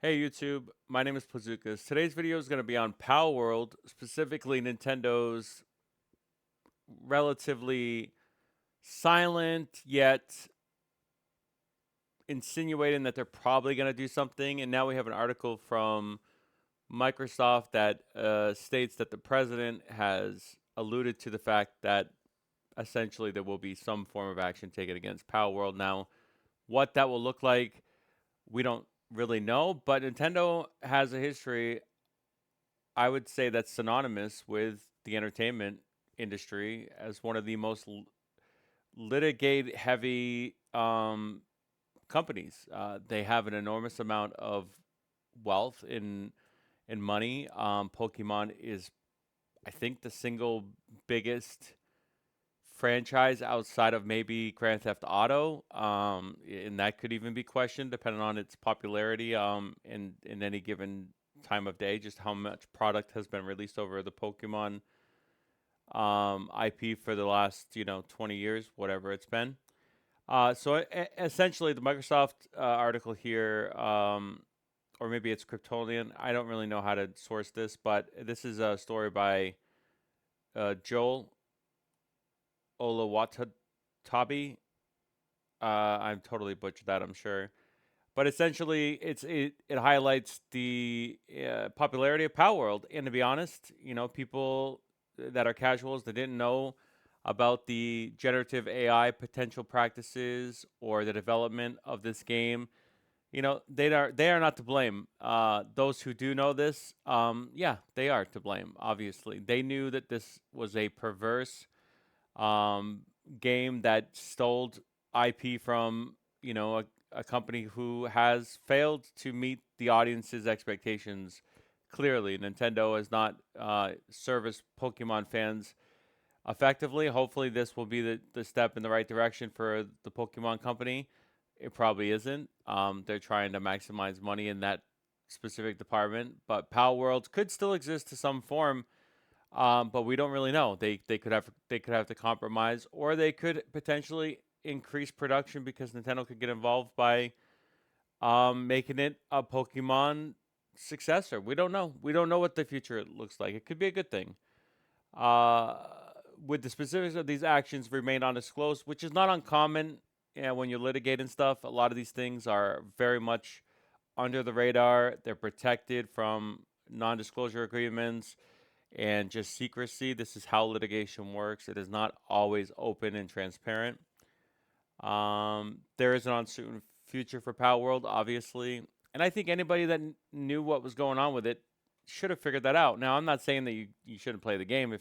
Hey YouTube, my name is Plazukas. Today's video is going to be on Palworld, specifically Nintendo's relatively silent yet insinuating that they're probably going to do something. And now we have an article from Microsoft that states that the president has alluded to the fact that essentially there will be some form of action taken against Palworld. Now, what that will look like, we don't really know, but Nintendo has a history, I would say, that's synonymous with the entertainment industry as one of the most litigate heavy companies. They have an enormous amount of wealth in money. Pokemon is, I think, the single biggest franchise outside of maybe Grand Theft Auto, and that could even be questioned depending on its popularity in any given time of day, just how much product has been released over the Pokemon IP for the last 20 years, whatever it's been. Essentially, the Microsoft article here, or maybe it's Kryptonian. I don't really know how to source this, but this is a story by Joel Olawatabi. I'm totally butchered that, I'm sure. But essentially, it highlights the popularity of Palworld. And to be honest, people that are casuals that didn't know about the generative AI potential practices or the development of this game, they are not to blame. Those who do know this, yeah, they are to blame. Obviously, they knew that this was a perverse um, game that stole IP from a company who has failed to meet the audience's expectations. Clearly, Nintendo has not serviced Pokemon fans effectively. Hopefully, this will be the step in the right direction for the Pokemon company. It probably isn't. They're trying to maximize money in that specific department, but Pal Worlds could still exist to some form, but we don't really know. They could have to compromise, or they could potentially increase production because Nintendo could get involved by making it a Pokemon successor. We don't know. We don't know what the future looks like. It could be a good thing. Uh, with the specifics of these actions remain undisclosed, which is not uncommon. When you litigate and stuff, a lot of these things are very much under the radar. They're protected from non-disclosure agreements and just secrecy. This is how litigation works. It is not always open and transparent. There is an uncertain future for Power World, obviously, and I think anybody that knew what was going on with it should have figured that out. Now, I'm not saying that you shouldn't play the game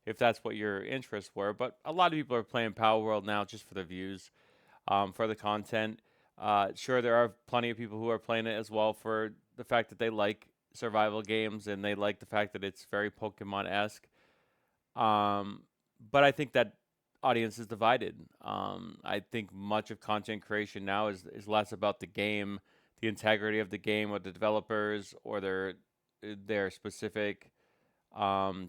if that's what your interests were, but a lot of people are playing Power World now just for the views, for the content. Sure, there are plenty of people who are playing it as well for the fact that they like survival games and they like the fact that it's very Pokemon esque. Um, but I think that audience is divided. I think much of content creation now is less about the game, the integrity of the game, or the developers, or their specific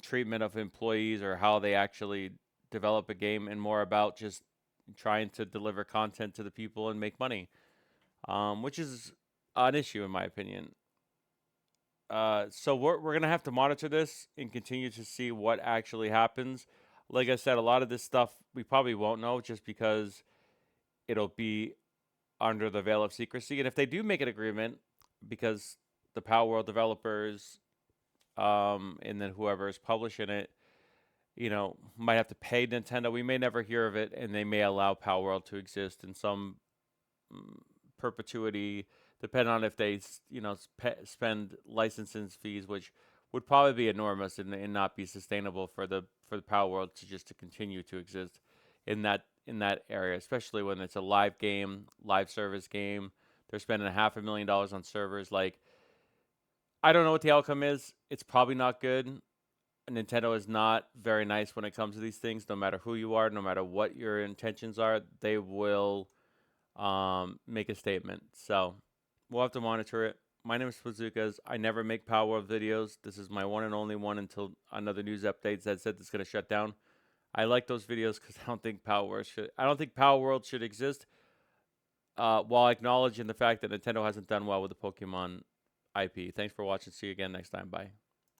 treatment of employees, or how they actually develop a game, and more about just trying to deliver content to the people and make money, which is an issue in my opinion. So we're gonna have to monitor this and continue to see what actually happens. Like I said, a lot of this stuff we probably won't know just because it'll be under the veil of secrecy. And if they do make an agreement, because the Power World developers, and then whoever is publishing it, might have to pay Nintendo. We may never hear of it, and they may allow Power World to exist in some mm, perpetuity, depending on if they, spend licensing fees, which would probably be enormous and not be sustainable for the Power World to continue to exist in that area, especially when it's a live game, live service game. They're spending $500,000 on servers. Like, I don't know what the outcome is. It's probably not good. Nintendo is not very nice when it comes to these things. No matter who you are, no matter what your intentions are, they will make a statement. So we'll have to monitor it. My name is Bazookas. I never make Power videos. This is my one and only one until another news update that said it's going to shut down. I like those videos because I don't think Power World should exist. While acknowledging the fact that Nintendo hasn't done well with the Pokemon IP. Thanks for watching. See you again next time. Bye.